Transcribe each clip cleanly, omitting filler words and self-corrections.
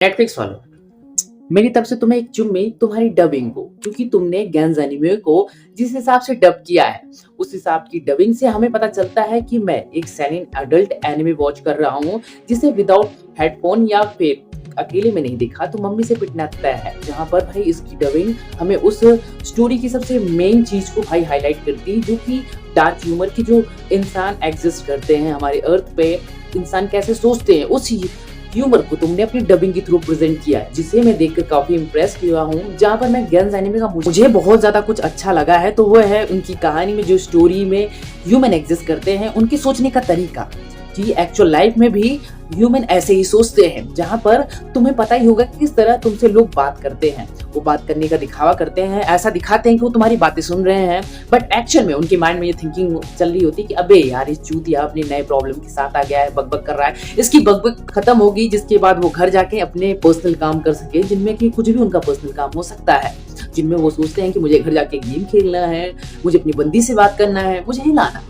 Netflix वालों, मेरी तरफ से तुम्हें एक चुम्मी तुम्हारी डबिंग को, क्योंकि तुमने गैंज एनिमे को जिस हिसाब से डब किया है उस हिसाब की डबिंग से हमें पता चलता है कि मैं एक सेलिन एडल्ट एनिमे वॉच कर रहा हूँ जिसे विदाउट हेडफोन या फिर अकेले में नहीं देखा तो मम्मी से पिटना तय है। जहाँ पर भाई इसकी डबिंग हमें उस स्टोरी की सबसे मेन चीज को भाई हाईलाइट करती है, जो कि डार्क ह्यूमर की जो इंसान एग्जिस्ट करते हैं हमारे अर्थ पे, इंसान कैसे सोचते हैं, उस ह्यूमर को तुमने अपनी डबिंग के थ्रू प्रेजेंट किया है, जिसे मैं देखकर काफी इंप्रेस हुआ हूँ। जहाँ पर मैं गैंज एनिमे का मुझे बहुत ज्यादा कुछ अच्छा लगा है तो वो है उनकी कहानी में जो स्टोरी में ह्यूमन एग्जिस्ट करते हैं, उनके सोचने का तरीका कि एक्चुअल लाइफ में भी ह्यूमन ऐसे ही सोचते हैं। जहाँ पर तुम्हें पता ही होगा कि किस तरह तुमसे लोग बात करते हैं, वो बात करने का दिखावा करते हैं, ऐसा दिखाते हैं कि वो तुम्हारी बातें सुन रहे हैं, बट एक्चुअल में उनके माइंड में ये थिंकिंग चल रही होती है कि अबे यार इस चूतिया अपने नए प्रॉब्लम के साथ आ गया है, बकबक कर रहा है, इसकी बकबक खत्म होगी जिसके बाद वो घर जाके अपने पर्सनल काम कर सके, जिनमें कि कुछ भी उनका पर्सनल काम हो सकता है, जिनमें वो सोचते हैं कि मुझे घर जाके गेम खेलना है, मुझे अपनी बंदी से बात करना है, मुझे हिलाना,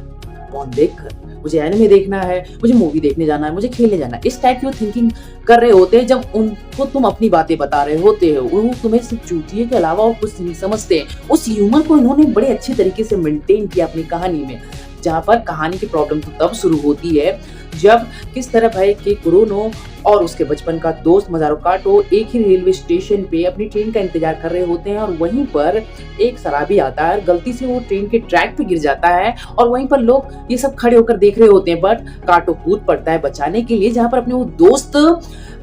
फोन देखकर मुझे एनिमे देखना है, मुझे मूवी देखने जाना है, मुझे खेलने जाना है। इस टाइप की वो थिंकिंग कर रहे होते हैं जब उनको तुम अपनी बातें बता रहे होते हो। वो तुम्हें सिर्फ चूतिए के अलावा और कुछ नहीं समझते हैं। उस ह्यूमर को इन्होंने बड़े अच्छे तरीके से मेंटेन किया अपनी कहानी में। जहाँ पर कहानी की प्रॉब्लम तो तब शुरू होती है जब किस तरह भाई के कुरोनो और उसके बचपन का दोस्त मजारो काटो एक ही रेलवे स्टेशन पे अपनी ट्रेन का इंतजार कर रहे होते हैं, और वहीं पर एक शराबी आता है, गलती से वो ट्रेन के ट्रैक पे गिर जाता है और वहीं पर लोग ये सब खड़े होकर देख रहे होते हैं, बट काटो कूद पड़ता है बचाने के लिए। जहाँ पर अपने वो दोस्त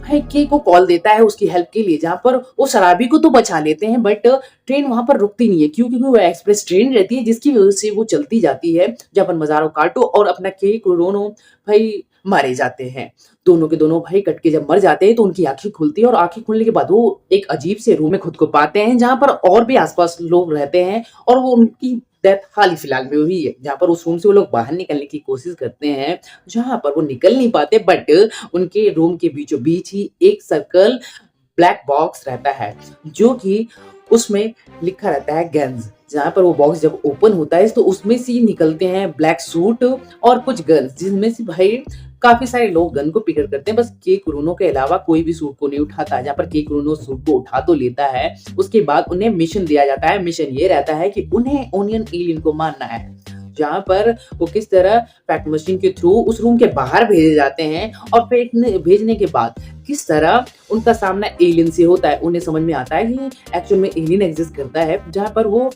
भाई के को कॉल देता है उसकी हेल्प के लिए, जहाँ पर वो शराबी को तो बचा लेते हैं बट ट्रेन वहां पर रुकती नहीं है, क्योंकि वो एक्सप्रेस ट्रेन रहती है जिसकी वजह से वो चलती जाती है। जब मजारो काटो और अपना के कुरोनो भाई मारे जाते हैं, दोनों के दोनों भाई कट के जब मर जाते हैं तो उनकी आंखें खुलती है, और आंखें खुलने के बाद वो एक अजीब से रूम में खुद को पाते हैं जहां पर और भी आसपास लोग रहते हैं, और वो उनकी डेथ हाल ही फिलहाल में हुई है। जहां पर उस रूम से वो लोग बाहर निकलने की कोशिश करते हैं, जहां पर वो निकल नहीं पाते, बट उनके रूम के बीचों बीच ही एक सर्कल ब्लैक बॉक्स रहता है, जो कि उसमें लिखा रहता है गन्स। जहाँ पर वो बॉक्स जब ओपन होता है तो उसमें से निकलते हैं ब्लैक सूट और कुछ गन्स, जिनमें से भाई काफी सारे लोग गन को पिकअप करते हैं, बस के कुरुनो के अलावा कोई भी सूट को नहीं उठाता। जहाँ पर के कुरुनो सूट को उठा तो लेता है, उसके बाद उन्हें मिशन दिया जाता है। मिशन ये रहता है कि उन्हें ओनियन एलियन को मारना है, जहाँ पर वो किस तरह फैक्ट मशीन के थ्रू उस रूम के बाहर भेजे जाते हैं, और भेजने के बाद किस तरह उनका सामना एलियन से होता है। उन्हें समझ में आता है कि एक्चुअल में एलियन एग्जिस्ट करता है, जहाँ पर वो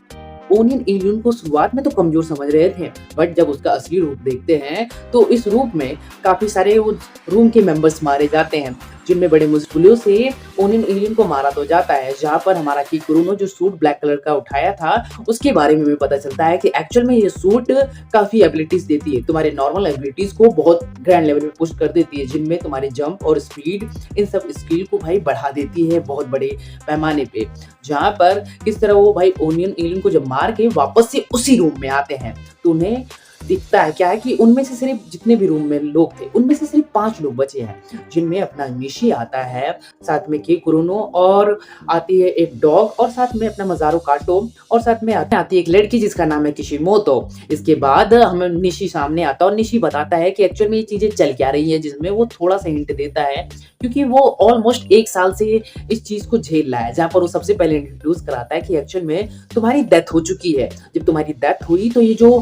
ओनियन एलियन को शुरुआत में तो कमजोर समझ रहे थे, बट जब उसका असली रूप देखते हैं तो इस रूप में काफी सारे वो रूम के मेंबर्स मारे जाते हैं, जिनमें बड़े मुश्किलों से ओनियन एलियन को मारा तो जाता है। जहाँ पर हमारा की कुरुनो जो सूट ब्लैक कलर का उठाया था उसके बारे में भी पता चलता है कि एक्चुअल में ये सूट काफी एबिलिटीज देती है, तुम्हारे नॉर्मल एबिलिटीज को बहुत ग्रैंड लेवल में पुश कर देती है, जिनमें तुम्हारे जंप और स्पीड इन सब स्किल को भाई बढ़ा देती है बहुत बड़े पैमाने पे। जहाँ पर किस तरह वो भाई ओनियन एलियन को जब मार के वापस से उसी रूम में आते हैं तो उन्हें दिखता है क्या है कि उनमें से सिर्फ जितने भी रूम में लोग थे उनमें से सिर्फ 5 लोग बचे हैं, जिनमें अपना निशी आता है, साथ में के कुरुनो, और आती है एक डॉग, और साथ में अपना मजारो काटो, और साथ में आती है एक लड़की जिसका नाम है किशिमोतो। इसके बाद हमें निशी सामने आता है और निशी बताता है कि एक्चुअल में ये चीजें चल क्या रही है, जिसमें वो थोड़ा सा हिंट देता है क्योंकि वो ऑलमोस्ट 1 साल से इस चीज को झेल रहा है। जहाँ पर वो सबसे पहले इंट्रोड्यूस कराता है कि एक्चुअल में तुम्हारी डेथ हो चुकी है। जब तुम्हारी डेथ हुई तो ये जो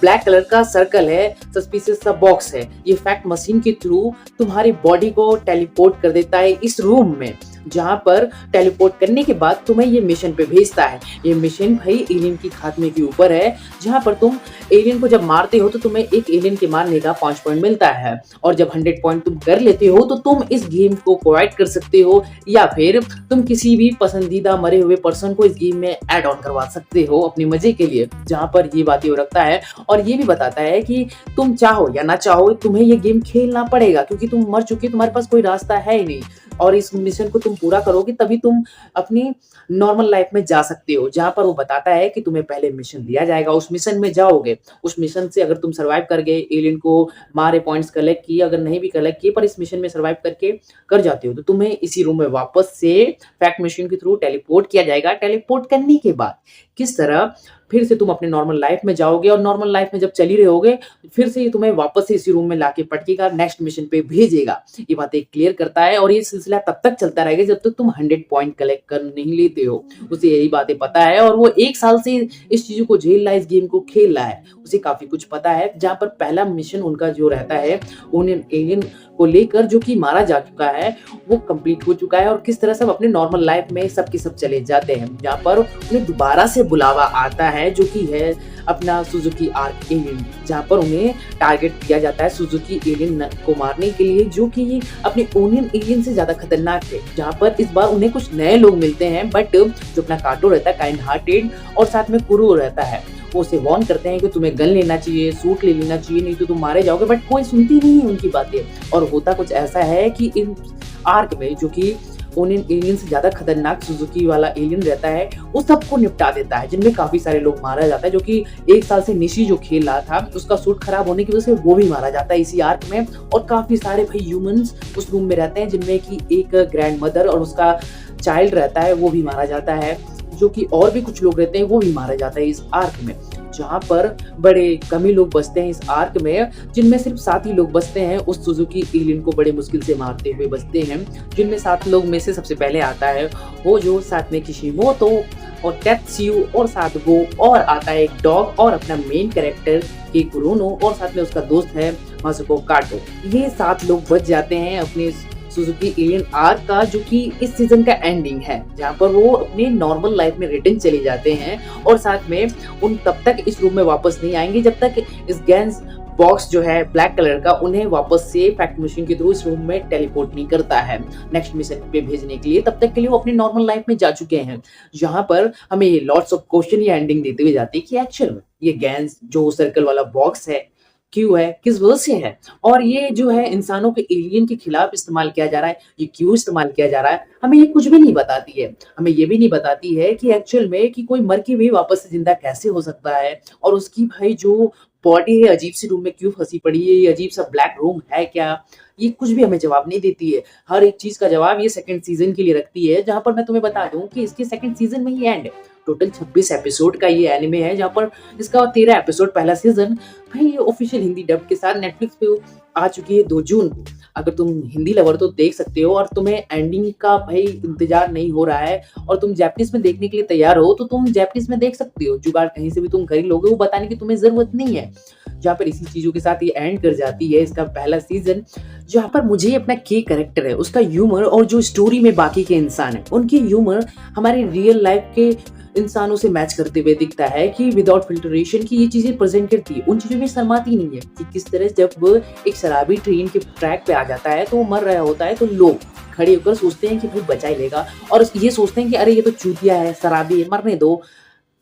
ब्लैक कलर का सर्कल है, सस्पिशियस सा बॉक्स है, ये फैक्ट मशीन के थ्रू तुम्हारी बॉडी को टेलीपोर्ट कर देता है इस रूम में, जहां पर टेलीपोर्ट करने के बाद तुम्हें ये मिशन पे भेजता है। ये मिशन भाई एलियन की खात्मे के ऊपर है, जहां पर तुम एलियन को जब मारते हो तो तुम्हें एक एलियन के मारने का 5 पॉइंट मिलता है, और जब 100 पॉइंट तुम कर लेते हो तो तुम इस गेम को क्वाइट कर सकते हो, या फिर तुम किसी भी पसंदीदा मरे हुए पर्सन को इस गेम में ऐड ऑन करवा सकते हो अपने मजे के लिए। जहां पर ये बातें वो रखता है और ये भी बताता है कि तुम चाहो या ना चाहो तुम्हें ये गेम खेलना पड़ेगा, क्योंकि तुम मर चुके, तुम्हारे पास कोई रास्ता है ही नहीं, और इस मिशन को तुम पूरा करोगे तभी तुम अपनी नॉर्मल लाइफ में जा सकते हो। जहां पर वो बताता है कि तुम्हें पहले मिशन दिया जाएगा, उस मिशन में जाओगे, उस मिशन से अगर तुम सर्वाइव कर गए, एलियन को मारे, पॉइंट्स कलेक्ट किए, अगर नहीं भी कलेक्ट किए पर इस मिशन में सर्वाइव करके कर जाते हो तो तुम्हें इसी रूम में वापस से फैक्ट मशीन के थ्रू टेलीपोर्ट किया जाएगा। टेलीपोर्ट करने के बाद किस तरह फिर से तुम अपने नॉर्मल लाइफ में जाओगे और नॉर्मल लाइफ में जब चल ही रहे होगे, फिर से ये तुम्हें वापस से इसी रूम में लाके पटकेगा, नेक्स्ट मिशन पे भेजेगा। ये बातें क्लियर करता है और ये सिलसिला तब तक चलता रहेगा जब तक तुम 100 पॉइंट कलेक्ट कर नहीं लेते हो। उसे यही बातें पता है और वो 1 साल से इस चीज़ों को झेल रहा है, इस गेम को खेल रहा है। उसे काफ़ी कुछ पता है, जहाँ पर पहला मिशन उनका जो रहता है, उन्हें एलियन को लेकर जो कि मारा जा चुका है, वो कंप्लीट हो चुका है और किस तरह सब अपने नॉर्मल लाइफ में सब के सब चले जाते हैं। जहाँ पर उन्हें दोबारा से बुलावा आता है जो कि है अपना सुजुकी आर्क एलियन, जहाँ पर उन्हें टारगेट किया जाता है सुजुकी एलियन को मारने के लिए, जो कि अपने ओनियन एलियन से ज़्यादा खतरनाक है। जहाँ पर इस बार उन्हें कुछ नए लोग मिलते हैं, बट जो अपना काटो रहता है काइंड हार्टेड और साथ में कुरो रहता है, वो उसे वार्न करते हैं कि तुम्हें गन लेना चाहिए, सूट ले लेना चाहिए, नहीं तो तुम मारे जाओगे, बट कोई सुनती नहीं है उनकी बातें। और होता कुछ ऐसा है कि इन आर्क में जो कि ओनियन एलियन से ज़्यादा खतरनाक सुजुकी वाला एलियन रहता है, वो सबको निपटा देता है, जिनमें काफ़ी सारे लोग मारा जाता है। जो कि 1 साल से निशी जो खेल रहा था, उसका सूट खराब होने की वजह से वो भी मारा जाता है इसी आर्क में। और काफ़ी सारे भाई ह्यूमंस उस रूम में रहते हैं, जिनमें कि एक ग्रैंड मदर और उसका चाइल्ड रहता है, वो भी मारा जाता है। जो कि और भी कुछ लोग रहते हैं, वो भी मारा जाता है इस आर्क में। जहाँ पर बड़े कम ही लोग बचते हैं इस आर्क में, जिनमें सिर्फ 7 ही लोग बचते हैं, उस सुजुकी एलियन को बड़े मुश्किल से मारते हुए बचते हैं। जिनमें 7 लोग में से सबसे पहले आता है वो जो साथ में किशिमोतो और तेत्सुयो और साथ वो और आता है एक डॉग और अपना मेन कैरेक्टर के कुरोनो और साथ में उसका दोस्त है मासुको काटो। ये 7 लोग बच जाते हैं अपने सुजुकी एलियन आर्क का, जो कि इस सीजन का एंडिंग है, जहाँ पर वो अपने नॉर्मल लाइफ में रिटर्न चले जाते हैं और साथ में उन तब तक इस रूम में वापस नहीं आएंगे जब तक इस गैंस बॉक्स जो है ब्लैक कलर का उन्हें वापस से फैक्ट मशीन के थ्रू इस रूम में टेलीपोर्ट नहीं करता है नेक्स्ट मिशन पे भेजने के लिए। तब तक के लिए वो अपनी नॉर्मल लाइफ में जा चुके हैं, जहाँ पर हमें लॉट्स ऑफ क्वेश्चन या एंडिंग देते हुए जाती है कि एक्चुअल में ये गैंस जो सर्कल वाला बॉक्स है क्यों है, किस वजह से है, और ये जो है इंसानों के एलियन के खिलाफ इस्तेमाल किया जा रहा है, ये क्यों इस्तेमाल किया जा रहा है, हमें ये कुछ भी नहीं बताती है। हमें ये भी नहीं बताती है कि एक्चुअल में कि कोई मर के भी वापस से जिंदा कैसे हो सकता है, और उसकी भाई जो बॉडी है अजीब सी रूम में क्यों फंसी पड़ी है, ये अजीब सा ब्लैक रूम है क्या, ये कुछ भी हमें जवाब नहीं देती है। हर एक चीज का जवाब ये सेकंड सीजन के लिए रखती है, जहां पर मैं तुम्हें बता दूं कि इसके सेकंड सीजन में ही एंड है। टोटल 26 एपिसोड का ये एनिमे है, जहाँ पर इसका 13 एपिसोड पहला सीजन भाई ऑफिशियल हिंदी डब के साथ नेटफ्लिक्स पे आ चुकी है 2 जून को। अगर तुम हिंदी लवर तो देख सकते हो और तुम्हें एंडिंग का भाई इंतजार नहीं हो रहा है और तुम जैपनीज में देखने के लिए तैयार हो, तो तुम जैपनीज में देख सकते हो, जुगाड़ कहीं से भी तुम खरीद लोगे, वो बताने की तुम्हें जरूरत नहीं है। जहाँ पर इसी चीजों के साथ ये एंड कर जाती है इसका पहला सीजन, जहाँ पर मुझे अपना के कैरेक्टर है उसका ह्यूमर और जो स्टोरी में बाकी के इंसान है उनके ह्यूमर हमारे रियल लाइफ के इंसानों से मैच करते हुए दिखता है कि विदाउट फिल्टरेशन की ये चीजें प्रेजेंट करती है, उन चीजों में शर्माती नहीं है। कि किस तरह जब एक शराबी ट्रेन के ट्रैक पे आ जाता है तो वो मर रहा होता है, तो लोग खड़े होकर सोचते हैं कि भाई बचा ही लेगा, और ये सोचते हैं कि अरे ये तो चूतिया है, शराबी है, मरने दो,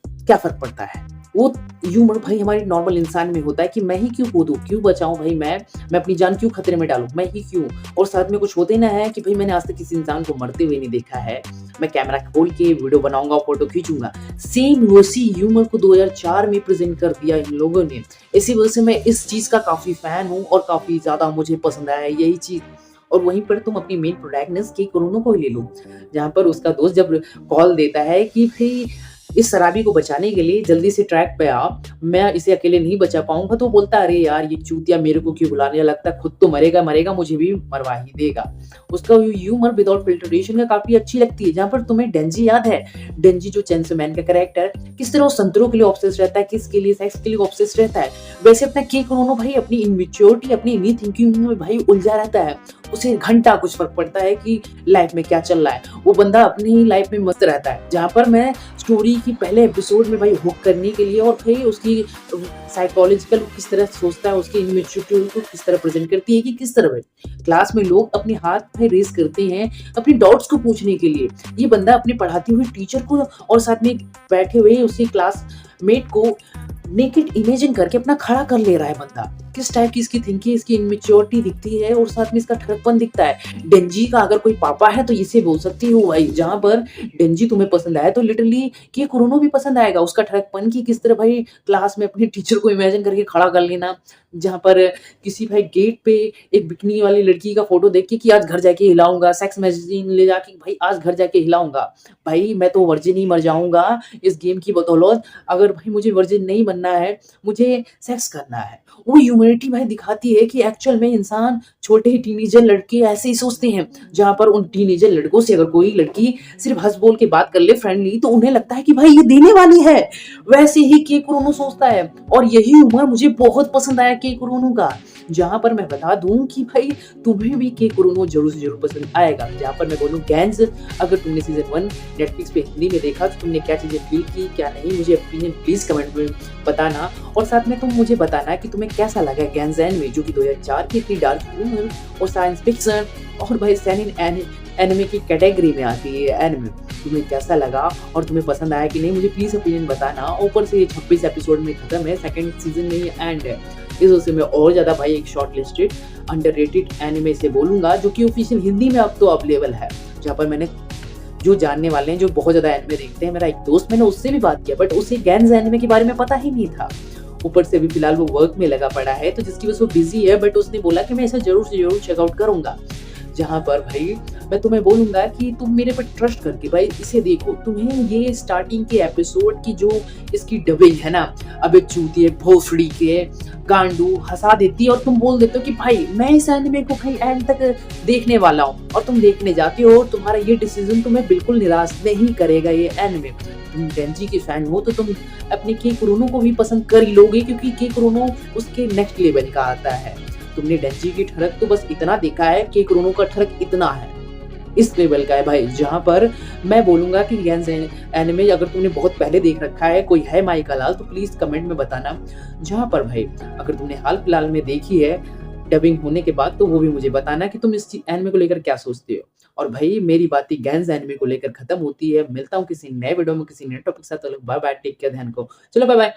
क्या फर्क पड़ता है। वो ह्यूमर भाई हमारे नॉर्मल इंसान में होता है कि मैं ही क्यों कूदूं, क्यों बचाऊं भाई, मैं अपनी जान क्यों खतरे में डालूं, मैं ही क्यों। और साथ में कुछ होते ना है कि भाई मैंने आज तक किसी इंसान को मरते हुए नहीं देखा है, मैं कैमरा खोल के वीडियो बनाऊंगा, फोटो खींचूंगा। सेम वैसी ह्यूमर को 2004 में प्रेजेंट कर दिया इन लोगों ने। इसी वजह से मैं इस चीज का काफी फैन हूँ और काफी ज्यादा मुझे पसंद आया यही चीज। और वहीं पर तुम अपनी मेन प्रोटैगनिस्ट की कुरोनो को ही ले लो, जहाँ पर उसका दोस्त जब कॉल देता है कि भाई इस शराबी को बचाने के लिए जल्दी से ट्रैक पे आ, मैं इसे अकेले नहीं बचा पाऊंगा, तो बोलता अरे यार ये चूतिया मेरे को क्यों बुलाने, लगता खुद तो मरेगा मरेगा, मुझे भी मरवा ही देगा। उसका ह्यूमर विदाउट फिल्टरेशन का काफी अच्छी लगती है। जहाँ पर तुम्हें डेंजी याद है, डेंजी जो चेंसो मैन का कैरेक्टर किस तरह संतरों के लिए ऑब्सेस्ड रहता है, किसके लिए, सेक्स के लिए ऑब्सेस्ड रहता है, वैसे अपना के कुरोनो भाई अपनी इनमेच्योरिटी, अपनी नी थिंकिंग में भाई उलझा रहता है। उसे घंटा कुछ फर्क पड़ता है कि लाइफ में क्या चल रहा है, वो बंदा अपनी ही लाइफ में मस्त रहता है। जहाँ पर मैं स्टोरी की पहले एपिसोड में भाई हुक करने के लिए और भाई उसकी साइकोलॉजिकल किस तरह सोचता है, उसकी इमेच्योरिटी को किस तरह प्रेजेंट करती है, कि किस तरह भाई क्लास में लोग अपने हाथ में रेस करते हैं अपनी डाउट्स को पूछने के लिए, ये बंदा अपने पढ़ाती हुई टीचर को और साथ में बैठे हुए उसके क्लासमेट को नेकेड इमेजिन करके अपना खड़ा कर ले रहा है बंदा। किस टाइप की इसकी थिंकिंग, इसकी इमैच्योरिटी दिखती है और साथ में इसका ठरकपन दिखता है। डेंजी का अगर कोई पापा है तो इसे बोल सकती हो भाई, जहाँ पर डेंजी तुम्हें पसंद आया तो लिटरली के कुरोनो भी पसंद आएगा। उसका ठरकपन कि किस तरह भाई क्लास में अपने टीचर को इमेजिन करके खड़ा कर लेना, जहाँ पर किसी भाई गेट पे एक बिकिनी वाली लड़की का फ़ोटो देख के कि आज घर जाके हिलाऊँगा, सेक्स मैगज़ीन ले जाके भाई आज घर जाके हिलाऊँगा। भाई मैं तो वर्जिन ही मर जाऊँगा इस गेम की बदौलत, अगर भाई मुझे वर्जिन नहीं बनना है, मुझे सेक्स करना है। वो ह्यूमैनिटी भाई दिखाती है कि एक्चुअल में इंसान छोटे टीनेजर लड़के ऐसे ही सोचते हैं, जहाँ पर उन टीनेजर लड़कों से अगर कोई लड़की सिर्फ़ हँस बोल के बात कर ले फ्रेंडली तो उन्हें लगता है कि भाई ये देने वाली है। वैसे ही के कुरोनो सोचता है और यही ह्यूमर मुझे बहुत पसंद आया के कुरोनो का। जहाँ पर मैं बता दूँ कि भाई तुम्हें भी के कुरोनो ज़रूर से ज़रूर पसंद आएगा। जहाँ पर मैं बोलूँ गैंग्स, अगर तुमने सीज़न 1 नेटफ्लिक्स पे हिंदी में देखा तो तुमने क्या चीज़ें फ़ील की, क्या नहीं, मुझे ओपिनियन प्लीज़ कमेंट में बताना। और साथ में तुम मुझे बताना कि तुम्हें कैसा लगा गैंग्स एनिमे, जो कि 2004 की इतनी डार्क ह्यूमर और साइंस फिक्शन और भाई सेनिन एनिमे की कैटेगरी में आती है एनिमे। तुम्हें कैसा लगा और तुम्हें पसंद आया कि नहीं, मुझे प्लीज़ ओपिनियन बताना। ऊपर से ये 26 एपिसोड में खत्म है, सेकंड सीज़न में ये एंड है। इस वजह से मैं और ज़्यादा भाई एक शॉर्ट लिस्टेड अंडररेटेड एनिमे से बोलूँगा, जो कि ऑफिशियल हिंदी में अब तो अवेलेबल है। जहाँ पर मैंने जो जानने वाले हैं, जो बहुत ज़्यादा एनिमे देखते हैं, मेरा एक दोस्त, मैंने उससे भी बात किया बट उसे गैंग्स एनिमे के बारे में पता ही नहीं था। ऊपर से अभी फिलहाल वो वर्क में लगा पड़ा है, तो जिसकी वजह से वो बिज़ी है, बट उसने बोला कि मैं इसे ज़रूर से ज़रूर चेकआउट करूँगा। जहाँ पर भाई मैं तुम्हें बोलूँगा कि तुम मेरे पे ट्रस्ट करके भाई इसे देखो। तुम्हें ये स्टार्टिंग के एपिसोड की जो इसकी डबिंग है ना, अबे चूतिए, भोसड़ी के, गांडू हँसा देती है और तुम बोल देते हो कि भाई मैं इस एनिमे को भाई एंड तक देखने वाला हूँ, और तुम देखने जाते हो और तुम्हारा ये डिसीजन तुम्हें बिल्कुल निराश नहीं करेगा ये एनिमे। तुम डेंजी के फैन हो तो तुम अपने के कुरोनो को भी पसंद कर ही लोगे, क्योंकि के कुरोनो उसके नेक्स्ट लेवल का आता है। तुमने डेंजी की ठरक तो बस इतना देखा है, के कुरोनो का ठरक इतना है, इस लेवल का है भाई। जहाँ पर मैं बोलूँगा कि गैंग्स एनिमे अगर तुमने बहुत पहले देख रखा है, कोई है माइक हलाल, तो प्लीज़ कमेंट में बताना। जहाँ पर भाई अगर तुमने हाल-फिलहाल में देखी है डबिंग होने के बाद, तो वो भी मुझे बताना कि तुम इस एनिमे को लेकर क्या सोचते हो। और भाई मेरी बातें गैंग्स एनिमे को लेकर खत्म होती है। मिलता हूँ किसी नए वीडियो में किसी नए टॉपिक के साथ। बाय बाय, टेक केयर, ध्यान रखो। चलो बाय बाय।